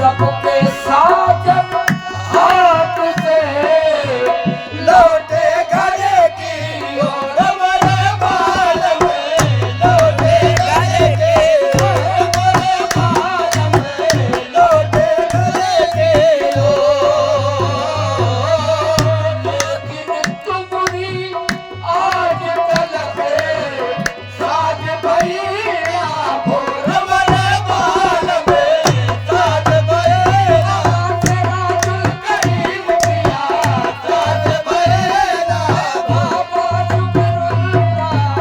सबके साजन हाथ से लौटे घर की ओर मेरे बालम, लौटे घर की ओर मेरे बालम, लौटे घर की ओर। लेकिन तुम्हारी आज तलक साज भैया भोर मेरे बालम, साज बहेरा, तेरा दिल करीम किया साज बहेरा, बाबा शुक्रुल्लाह।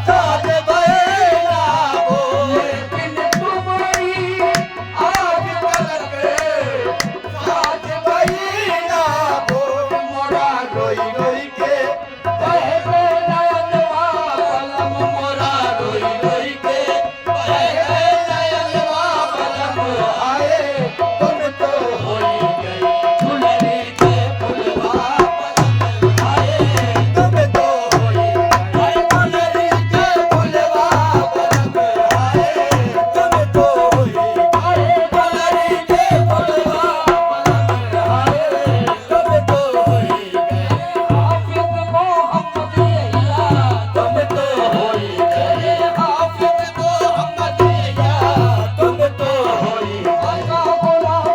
साज बहेरा वो। लेकिन तुम्हारी आज तलक साज भैया भोर मोरा रोई रोई के बहके नयनवा पलम मोरा रोई रोई के बहके नयनवा पलम आए तुम तो होई गई, फुलरी के फुलवा पलम आए तुम तो होई गई, फुलरी के फुलवा पलम आए तुम तो होई गई, फुलरी के फुलवा पलम आए तुम तो होई गई, हाफिज मोहम्मदिया तुम तो होई गई, हाफिज मोहम्मदिया तुम तो होई गई, आका गुलाम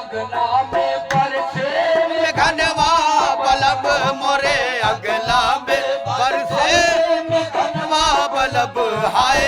अगला में परसे घनवा बलब मोरे अगला में बरसे घनवा बलब हाय